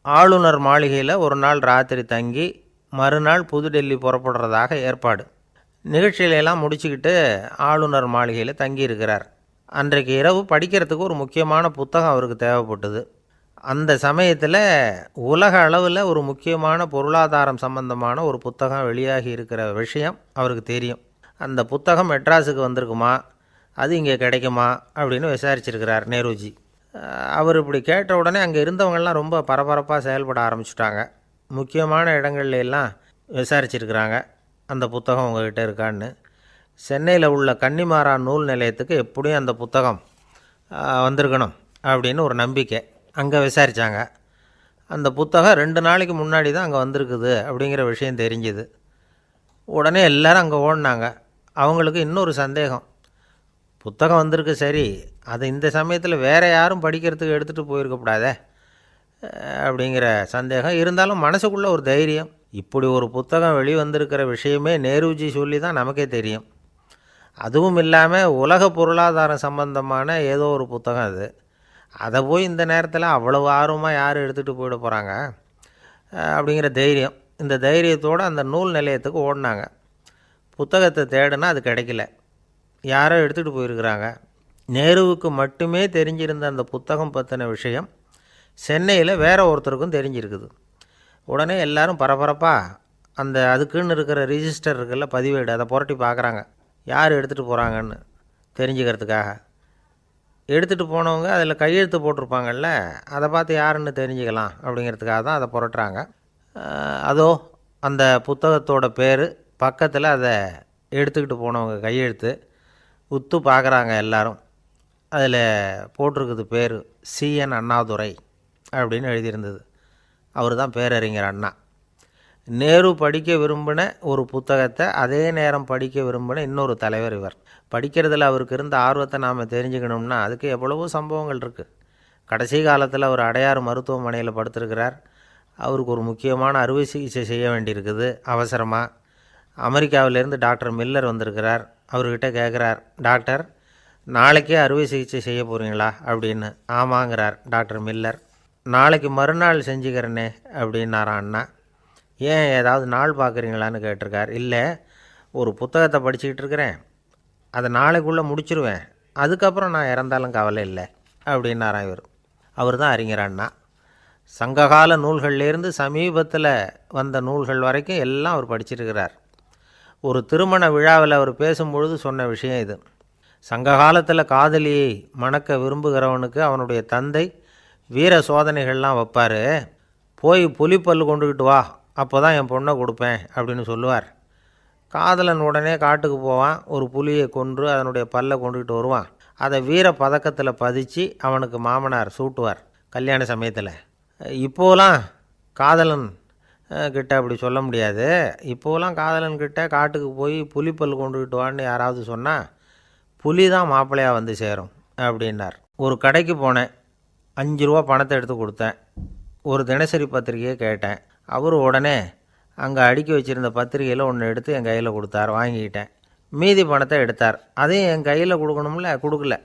ஆளுநர் மாளிகையில் ஒரு நாள் ராத்திரி தங்கி மறுநாள் புதுடெல்லி புறப்படுறதாக ஏற்பாடு. நிகழ்ச்சியிலெல்லாம் முடிச்சுக்கிட்டு ஆளுநர் மாளிகையில் தங்கியிருக்கிறார். அன்றைக்கு இரவு படிக்கிறதுக்கு ஒரு முக்கியமான புத்தகம் அவருக்கு தேவைப்பட்டது. அந்த சமயத்தில் உலக அளவில் ஒரு முக்கியமான பொருளாதாரம் சம்பந்தமான ஒரு புத்தகம் வெளியாகி இருக்கிற விஷயம் அவருக்கு தெரியும். அந்த புத்தகம் மெட்ராஸுக்கு வந்திருக்குமா, அது இங்கே கிடைக்குமா அப்படின்னு விசாரிச்சிருக்கிறார் நேருஜி. அவர் இப்படி கேட்ட உடனே அங்கே இருந்தவங்கள்லாம் ரொம்ப பரபரப்பாக செயல்பட ஆரம்பிச்சுட்டாங்க. முக்கியமான இடங்கள்ல எல்லாம் விசாரிச்சிருக்கிறாங்க அந்த புத்தகம் உங்கள்கிட்ட இருக்கான்னு. சென்னையில் உள்ள கன்னிமாரா நூல் நிலையத்துக்கு எப்படியும் அந்த புத்தகம் வந்திருக்கணும் அப்படின்னு ஒரு நம்பிக்கை. அங்கே விசாரித்தாங்க. அந்த புத்தகம் 2 நாளைக்கு முன்னாடி தான் அங்கே வந்திருக்குது அப்படிங்கிற விஷயம் தெரிஞ்சுது. உடனே எல்லோரும் அங்கே ஓடினாங்க. அவங்களுக்கு இன்னொரு சந்தேகம், புத்தகம் வந்திருக்கு சரி, அது இந்த சமயத்தில் வேறு யாரும் படிக்கிறதுக்கு எடுத்துகிட்டு போயிருக்கக்கூடாதே அப்படிங்கிற சந்தேகம் இருந்தாலும் மனசுக்குள்ளே ஒரு தைரியம். இப்படி ஒரு புத்தகம் வெளிவந்திருக்கிற விஷயமே நேருஜி சொல்லி தான் நமக்கே தெரியும். அதுவும் இல்லாமல் உலக பொருளாதாரம் சம்பந்தமான ஏதோ ஒரு புத்தகம் அது. அதை போய் இந்த நேரத்தில் அவ்வளவு ஆர்வமாக யார் எடுத்துகிட்டு போயிட போகிறாங்க அப்படிங்கிற தைரியம். இந்த தைரியத்தோடு அந்த நூல் நிலையத்துக்கு ஓடினாங்க. புத்தகத்தை தேடினா அது கிடைக்கல. யாரோ எடுத்துகிட்டு போயிருக்கிறாங்க. நேருவுக்கு மட்டுமே தெரிஞ்சிருந்த அந்த புத்தகம் பற்றின விஷயம் சென்னையில் வேற ஒருத்தருக்கும் தெரிஞ்சிருக்குது. உடனே எல்லோரும் பரபரப்பாக அந்த அதுக்குன்னு இருக்கிற ரிஜிஸ்டர் இருக்குல்ல, பதிவேடு, அதை புரட்டி பார்க்குறாங்க யார் எடுத்துகிட்டு போகிறாங்கன்னு தெரிஞ்சுக்கிறதுக்காக. எடுத்துகிட்டு போனவங்க அதில் கையெழுத்து போட்டிருப்பாங்கல்ல, அதை பார்த்து யாருன்னு தெரிஞ்சுக்கலாம் அப்படிங்கிறதுக்காக தான் அதை புரட்டுறாங்க. அதோ அந்த புத்தகத்தோட பேர் பக்கத்தில் அதை எடுத்துக்கிட்டு போனவங்க கையெழுத்து உத்து பார்க்குறாங்க எல்லாரும். அதில் போட்டிருக்குது பேர் CN அண்ணாதுரை அப்படின்னு எழுதியிருந்தது. அவர் தான் பேரறிஞர் அண்ணா. நேரு படிக்க விரும்பின ஒரு புத்தகத்தை அதே நேரம் படிக்க விரும்பின இன்னொரு தலைவர் இவர். படிக்கிறதுல அவருக்கு இருந்த ஆர்வத்தை நாம் தெரிஞ்சுக்கணும்னா அதுக்கு எவ்வளவோ சம்பவங்கள் இருக்குது. கடைசி காலத்தில் அவர் அடையாறு மருத்துவமனையில் படுத்திருக்கிறார். அவருக்கு ஒரு முக்கியமான அறுவை சிகிச்சை செய்ய வேண்டியிருக்குது அவசரமாக. அமெரிக்காவிலேருந்து டாக்டர் மில்லர் வந்திருக்கிறார். அவர்கிட்ட கேட்குறார், டாக்டர் நாளைக்கே அறுவை சிகிச்சை செய்ய போகிறீங்களா அப்படின்னு. ஆமாங்கிறார் டாக்டர் மில்லர். நாளைக்கு மறுநாள் செஞ்சுக்கிறேனே அப்படின்னாரான் அண்ணா. ஏன் ஏதாவது நாள் பார்க்குறீங்களான்னு கேட்டிருக்கார். இல்லை, ஒரு புத்தகத்தை படிச்சுக்கிட்டு இருக்கிறேன், அதை நாளைக்குள்ளே முடிச்சிருவேன், அதுக்கப்புறம் நான் இறந்தாலும் கவலை இல்லை அப்படின்னாரான் இவர். அவர் தான் அறிஞர் அண்ணா. சங்ககால நூல்கள்லேருந்து சமீபத்தில் வந்த நூல்கள் வரைக்கும் எல்லாம் அவர் படிச்சிருக்கிறார். ஒரு திருமண விழாவில் அவர் பேசும்பொழுது சொன்ன விஷயம் இது. சங்க காலத்தில் காதலியை மணக்க விரும்புகிறவனுக்கு அவனுடைய தந்தை வீர சோதனைகள்லாம் வைப்பார். போய் புலிப்பல் கொண்டுக்கிட்டு வா, அப்போ தான் என் பொண்ணை கொடுப்பேன் அப்படின்னு சொல்லுவார். காதலன் உடனே காட்டுக்கு போவான், ஒரு புலியை கொன்று அதனுடைய பல்லை கொண்டுக்கிட்டு வருவான். அதை வீர பதக்கத்தில் பதிச்சு அவனுக்கு மாமனார் சூட்டுவார் கல்யாண சமயத்தில். இப்போலாம் காதலன் கிட்ட அப்படி சொல்ல முடியாது. இப்போலாம் காதலன்கிட்ட காட்டுக்கு போய் புலிப்பல் கொண்டுக்கிட்டு வான்னு யாராவது சொன்னால் புலி தான் மாப்பிள்ளையாக வந்து சேரும் அப்படின்னார். ஒரு கடைக்கு போனேன், 5 ரூபா பணத்தை எடுத்து கொடுத்தேன். ஒரு தினசரி பத்திரிகையை கேட்டேன். அவர் உடனே அங்கே அடுக்கி வச்சுருந்த பத்திரிகையில் ஒன்று எடுத்து என் கையில் கொடுத்தார். வாங்கிக்கிட்டேன். மீதி பணத்தை எடுத்தார். அதையும் என் கையில் கொடுக்கணும்ல, கொடுக்கல.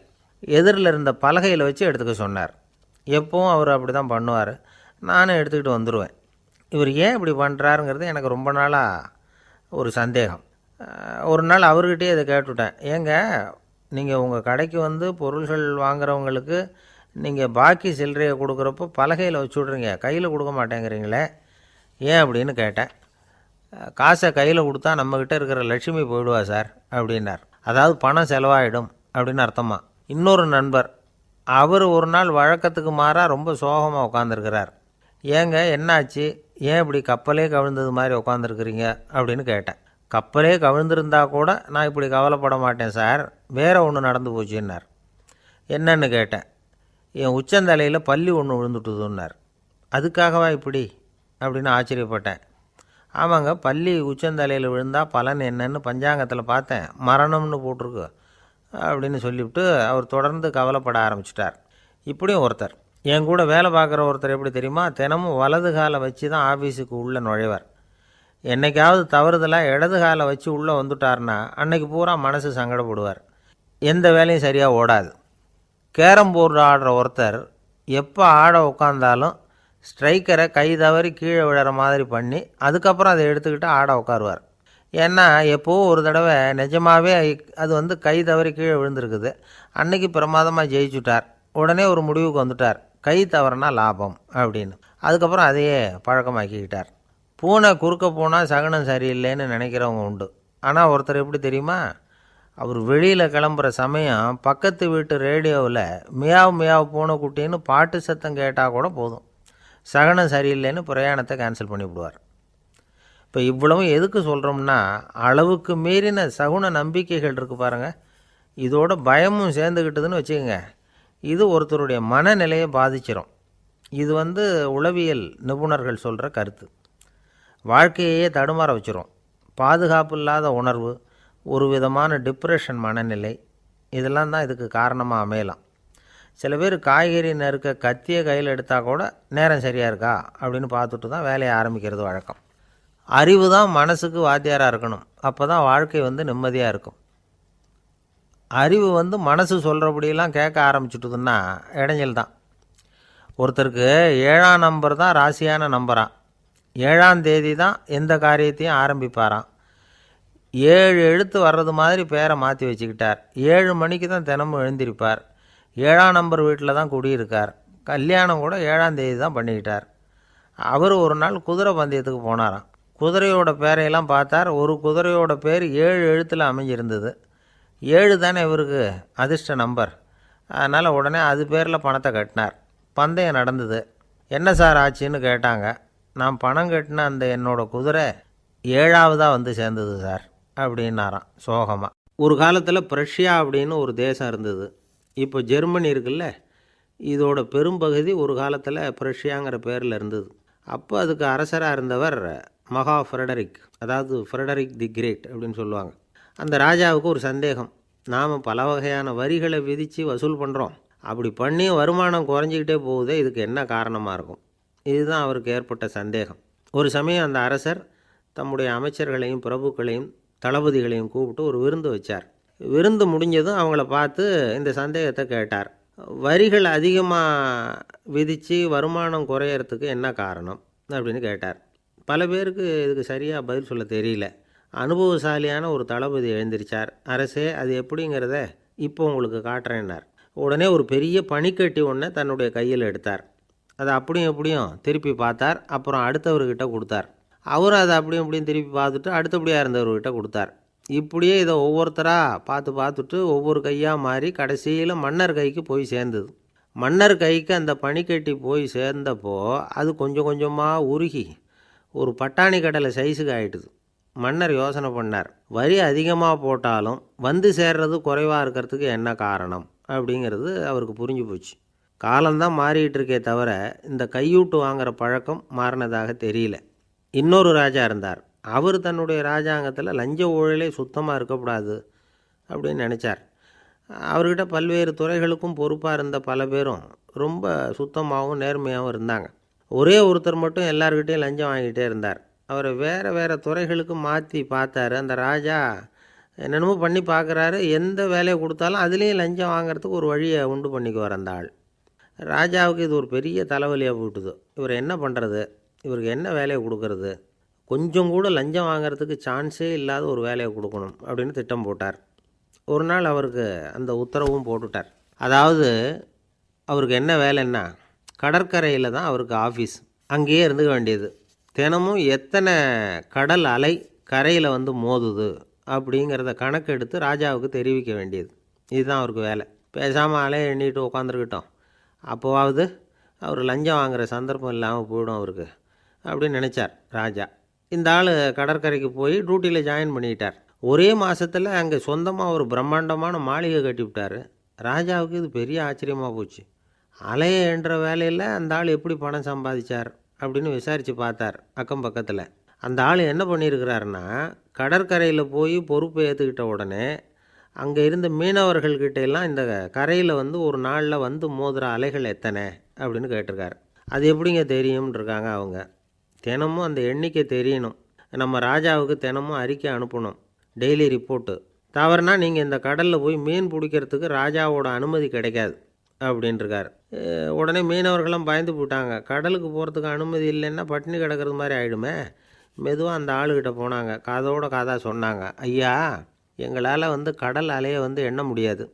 எதிரில் இருந்த பலகையில் வச்சு எடுத்துக்க சொன்னார். எப்பவும் அவர் அப்படி தான் பண்ணுவார். நானும் எடுத்துக்கிட்டு வந்துடுவேன். இவர் ஏன் இப்படி பண்ணுறாருங்கிறது எனக்கு ரொம்ப நாளாக ஒரு சந்தேகம். ஒரு நாள் அவர்கிட்டயே இதை கேட்டுவிட்டேன். ஏங்க, நீங்கள் உங்கள் கடைக்கு வந்து பொருள்கள் வாங்குறவங்களுக்கு நீங்கள் பாக்கி சில்லறையை கொடுக்குறப்போ பலகையில் வச்சு விட்றீங்க, கையில் கொடுக்க மாட்டேங்கிறீங்களே, ஏன் அப்படின்னு கேட்டேன். காசை கையில் கொடுத்தா நம்மக்கிட்ட இருக்கிற லட்சுமி போயிடுவா சார் அப்படின்னார். அதாவது பணம் செலவாயிடும் அப்படின்னு அர்த்தமா. இன்னொரு நண்பர், அவர் ஒரு நாள் வழக்கத்துக்கு மாறாக ரொம்ப சோகமாக உட்காந்துருக்கிறார். ஏங்க என்னாச்சு, ஏன் இப்படி கப்பலே கவிழ்ந்தது மாதிரி உட்காந்துருக்குறீங்க அப்படின்னு கேட்டேன். கப்பலே கவிழ்ந்திருந்தா கூட நான் இப்படி கவலைப்பட மாட்டேன் சார், வேறு ஒன்று நடந்து போச்சுன்னார். என்னன்னு கேட்டேன். என் உச்சந்தலையில் பல்லி ஒன்று விழுந்துட்டுதுன்னார். அதுக்காகவா இப்படி அப்படின்னு ஆச்சரியப்பட்டேன். ஆமாங்க, பல்லி உச்சந்தலையில் விழுந்தால் பலன் என்னன்னு பஞ்சாங்கத்தில் பார்த்தேன், மரணம்னு போட்டிருக்கு அப்படின்னு சொல்லிவிட்டு அவர் தொடர்ந்து கவலைப்பட ஆரம்பிச்சிட்டார். இப்படியும் ஒருத்தர், என் கூட வேலை பார்க்குற ஒருத்தர் எப்படி தெரியுமா, தினமும் வலது காலை வச்சு தான் ஆஃபீஸுக்கு உள்ளே நுழைவார். என்றைக்காவது தவறுதலாக இடது காலை வச்சு உள்ளே வந்துட்டார்னா அன்னைக்கு பூரா மனசு சங்கடப்படுவார், எந்த வேலையும் சரியாக ஓடாது. கேரம் போர்டு ஆடுற ஒருத்தர் எப்போ ஆட உட்காந்தாலும் ஸ்ட்ரைக்கரை கை தவறி கீழே விழுற மாதிரி பண்ணி அதுக்கப்புறம் அதை எடுத்துக்கிட்டு ஆட உட்காருவார். ஏன்னா எப்போவும் ஒரு தடவை நிஜமாகவே அது கை தவறி கீழே விழுந்திருக்குது. அன்னைக்கு பிரமாதமாக ஜெயிச்சுட்டார். உடனே ஒரு முடிவுக்கு வந்துட்டார், கை தவறுனா லாபம் அப்படின்னு. அதுக்கப்புறம் அதையே பழக்கமாக்கிக்கிட்டார். பூனை குறுக்க போனால் சகனம் சரியில்லைன்னு நினைக்கிறவங்க உண்டு. ஆனால் ஒருத்தர் எப்படி தெரியுமா, அவர் வெளியில் கிளம்புற சமயம் பக்கத்து வீட்டு ரேடியோவில் மியாவ் மியாவ் பூனைக்குட்டின்னு பாட்டு சத்தம் கேட்டால் கூட போதும், சகனம் சரியில்லைன்னு பிரயாணத்தை கேன்சல் பண்ணிவிடுவார். இப்போ இவ்வளவும் எதுக்கு சொல்கிறோம்னா, அளவுக்கு மீறின சகுன நம்பிக்கைகள் இருக்குது பாருங்கள், இதோட பயமும் சேர்ந்துக்கிட்டதுன்னு வச்சுக்கோங்க, இது ஒருத்தருடைய மனநிலையை பாதிச்சிடும். இது உளவியல் நிபுணர்கள் சொல்கிற கருத்து. வாழ்க்கையே தடுமாற வச்சிரும். பாதுகாப்பு இல்லாத உணர்வு, ஒரு விதமான டிப்ரெஷன் மனநிலை, இதெல்லாம் தான் இதுக்கு காரணமாக அமையலாம். சில பேர் காய்கறி நறுக்க கத்தியை கையில் எடுத்தால் கூட நேரம் சரியாக இருக்கா அப்படின்னு பார்த்துட்டு தான் வேலையை ஆரம்பிக்கிறது வழக்கம். அறிவு தான் மனசுக்கு வாத்தியாராக இருக்கணும், அப்போ தான் வாழ்க்கை நிம்மதியாக இருக்கும். அறிவு மனசு சொல்கிறபடியெல்லாம் கேட்க ஆரம்பிச்சுட்டுதுன்னா இடைஞ்சல் தான். ஒருத்தருக்கு 7ஆம் நம்பர் தான் ராசியான நம்பரான். 7ஆம் தேதி தான் எந்த காரியத்தையும் ஆரம்பிப்பாராம். 7 எழுத்து வர்றது மாதிரி பேரை மாற்றி வச்சுக்கிட்டார். 7 மணிக்கு தான் தினமும் எழுந்திருப்பார். 7ஆம் நம்பர் வீட்டில் தான் குடியிருக்கார். கல்யாணம் கூட 7ஆம் தேதி தான் பண்ணிக்கிட்டார். அவர் ஒரு நாள் குதிரை பந்தயத்துக்கு போனாராம். குதிரையோட பேரையெல்லாம் பார்த்தார். ஒரு குதிரையோட பேர் 7 எழுத்தில் அமைஞ்சிருந்தது. 7 தானே இவருக்கு அதிர்ஷ்ட நம்பர். அதனால் உடனே அது பேரில் பணத்தை கட்டினார். பந்தயம் நடந்தது. என்ன சார் ஆச்சுன்னு கேட்டாங்க. நான் பணம் கட்டின அந்த என்னோட குதிரை 7ஆவதாக சேர்ந்தது சார் அப்படின்னாராம் சோகமாக. ஒரு காலத்தில் பிரஷ்யா அப்படின்னு ஒரு தேசம் இருந்தது. இப்போ ஜெர்மனி இருக்குல்ல, இதோட பெரும்பகுதி ஒரு காலத்தில் பிரஷ்யாங்கிற பேரில் இருந்தது. அப்போ அதுக்கு அரசராக இருந்தவர் மகா ஃப்ரெடரிக், அதாவது ஃப்ரெடரிக் தி கிரேட் அப்படின்னு சொல்லுவாங்க. அந்த ராஜாவுக்கு ஒரு சந்தேகம், நாம் பல வகையான வரிகளை விதித்து வசூல் பண்ணுறோம், அப்படி பண்ணி வருமானம் குறைஞ்சிக்கிட்டே போகுதே, இதுக்கு என்ன காரணமாக இருக்கும்? இதுதான் அவருக்கு ஏற்பட்ட சந்தேகம். ஒரு சமயம் அந்த அரசர் தம்முடைய அமைச்சர்களையும் பிரபுக்களையும் தளபதிகளையும் கூப்பிட்டு ஒரு விருந்து வச்சார். விருந்து முடிஞ்சதும் அவங்கள பார்த்து இந்த சந்தேகத்தை கேட்டார். வரிகள் அதிகமாக விதித்து வருமானம் குறையறதுக்கு என்ன காரணம் அப்படின்னு கேட்டார். பல பேருக்கு இதுக்கு சரியாக பதில் சொல்ல தெரியல. அனுபவசாலியான ஒரு தளபதி எழுந்திருச்சார். அரசே, அது எப்படிங்கிறத இப்போ உங்களுக்கு காட்டுறேன்னார். உடனே ஒரு பெரிய பனிக்கட்டி ஒன்றை தன்னுடைய கையில் எடுத்தார். அதை அப்படியும் எப்படியும் திருப்பி பார்த்தார். அப்புறம் அடுத்தவர்கிட்ட கொடுத்தார். அவரும் அதை அப்படியும் இப்படியும் திருப்பி பார்த்துட்டு அடுத்தபடியாக இருந்தவர்கிட்ட கொடுத்தார். இப்படியே இதை ஒவ்வொருத்தராக பார்த்துட்டு ஒவ்வொரு கையாக மாறி கடைசியில் மன்னர் கைக்கு போய் சேர்ந்தது. மன்னர் கைக்கு அந்த பனிக்கட்டி போய் சேர்ந்தப்போ அது கொஞ்சம் கொஞ்சமாக உருகி ஒரு பட்டாணி கடலை சைஸுக்கு ஆகிட்டுது. மன்னர் யோசனை பண்ணார், வரி அதிகமாக போட்டாலும் சேர்றது குறைவாக இருக்கிறதுக்கு என்ன காரணம் அப்படிங்கிறது அவருக்கு புரிஞ்சு போச்சு. காலம்தான் மாறிக்கிட்டு இருக்கே தவிர இந்த கையூட்டு வாங்குகிற பழக்கம் மாறினதாக தெரியல. இன்னொரு ராஜா இருந்தார். அவர் தன்னுடைய ராஜாங்கத்தில் லஞ்ச ஊழலே சுத்தமாக இருக்கக்கூடாது அப்படின்னு நினச்சார். அவர்கிட்ட பல்வேறு துறைகளுக்கும் பொறுப்பாக இருந்த பல பேரும் ரொம்ப சுத்தமாகவும் நேர்மையாகவும் இருந்தாங்க. ஒரே ஒருத்தர் மட்டும் எல்லார்கிட்டையும் லஞ்சம் வாங்கிட்டே இருந்தார். அவரை வேறு துறைகளுக்கு மாற்றி பார்த்தாரு. அந்த ராஜா என்னென்னமோ பண்ணி பார்க்குறாரு. எந்த வேலையை கொடுத்தாலும் அதுலேயும் லஞ்சம் வாங்கிறதுக்கு ஒரு வழியை உண்டு பண்ணிக்குவார் அந்த ஆள். ராஜாவுக்கு இது ஒரு பெரிய தலைவலியாக போட்டுது. இவர் என்ன பண்ணுறது, இவருக்கு என்ன வேலையை கொடுக்கறது, கொஞ்சம் கூட லஞ்சம் வாங்கிறதுக்கு சான்ஸே இல்லாத ஒரு வேலையை கொடுக்கணும் அப்படின்னு திட்டம் போட்டார். ஒரு நாள் அவருக்கு அந்த உத்தரவும் போட்டுட்டார். அதாவது அவருக்கு என்ன வேலைன்னா, கடற்கரையில் தான் அவருக்கு ஆஃபீஸ், அங்கேயே இருந்துக்க வேண்டியது. தினமும் எத்தனை கடல் அலை கரையில் வந்து மோதுது அப்படிங்கிறத கணக்கெடுத்து ராஜாவுக்கு தெரிவிக்க வேண்டியது. இதுதான் அவருக்கு வேலை. பேசாமல் அலையை எண்ணிட்டு உட்காந்துருக்கட்டும், அப்போவாவது அவர் லஞ்சம் வாங்குகிற சந்தர்ப்பம் இல்லாமல் போயிடும் அவருக்கு அப்படின்னு நினச்சார் ராஜா. இந்த ஆள் கடற்கரைக்கு போய் டியூட்டியில் ஜாயின் பண்ணிக்கிட்டார். ஒரே மாதத்தில் அங்கே சொந்தமாக ஒரு பிரம்மாண்டமான மாளிகை கட்டிவிட்டார். ராஜாவுக்கு இது பெரிய ஆச்சரியமாக போச்சு. அலையை என்ற வேலையில் அந்த ஆள் எப்படி பணம் சம்பாதிச்சார் அப்படின்னு விசாரித்து பார்த்தார் அக்கம் பக்கத்தில். அந்த ஆள் என்ன பண்ணியிருக்கிறாருன்னா, கடற்கரையில் போய் பொறுப்பை ஏற்றுக்கிட்ட உடனே அங்கே இருந்த மீனவர்கள்கிட்ட எல்லாம் இந்த கரையில் வந்து ஒரு நாளில் வந்து மோதுகிற அலைகள் எத்தனை அப்படின்னு கேட்டிருக்காரு. அது எப்படிங்க தெரியும்னு இருக்காங்க அவங்க. தினமும் அந்த எண்ணிக்கை தெரியணும். நம்ம ராஜாவுக்கு தினமும் அறிக்கை அனுப்பணும், டெய்லி ரிப்போர்ட்டு. தவறுனா நீங்கள் இந்த கடலில் போய் மீன் பிடிக்கிறதுக்கு ராஜாவோட அனுமதி கிடைக்காது அப்படின்ட்டுருக்காரு. உடனே மீனவர்களும் பயந்து போட்டாங்க. கடலுக்கு போகிறதுக்கு அனுமதி இல்லைன்னா பட்டினி கிடக்கிறது மாதிரி ஆகிடுமே. மெதுவாக அந்த ஆளுகிட்ட போனாங்க, காதோட காதாக சொன்னாங்க, ஐயா, எங்களால் வந்து கடல் அலையை வந்து எண்ண முடியாது.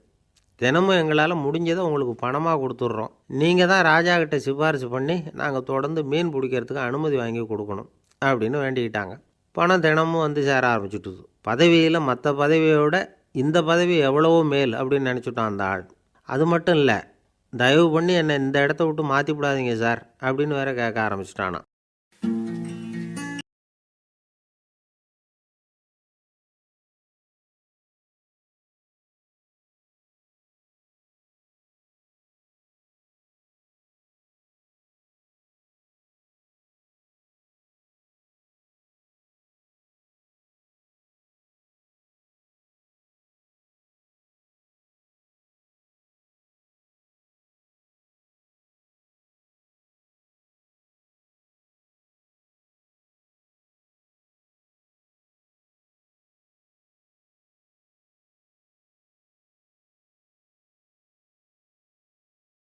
தினமும் எங்களால் முடிஞ்சதை உங்களுக்கு பணமாக கொடுத்துட்றோம். நீங்கள் தான் ராஜா கிட்ட சிபாரிசு பண்ணி நாங்கள் தொடர்ந்து மீன் பிடிக்கிறதுக்கு அனுமதி வாங்கி கொடுக்கணும் அப்படின்னு வேண்டிக்கிட்டாங்க. பணம் தினமும் வந்து சேர ஆரம்பிச்சுட்டுது. பதவியில் மற்ற பதவியோட இந்த பதவி எவ்வளவோ மேல் அப்படின்னு நினச்சிட்டான் அந்த ஆள். அது மட்டும் இல்லை, தயவு பண்ணி என்னை இந்த இடத்த விட்டு மாற்றி விடாதீங்க சார் அப்படின்னு வேற கேட்க ஆரம்பிச்சிட்டானான்.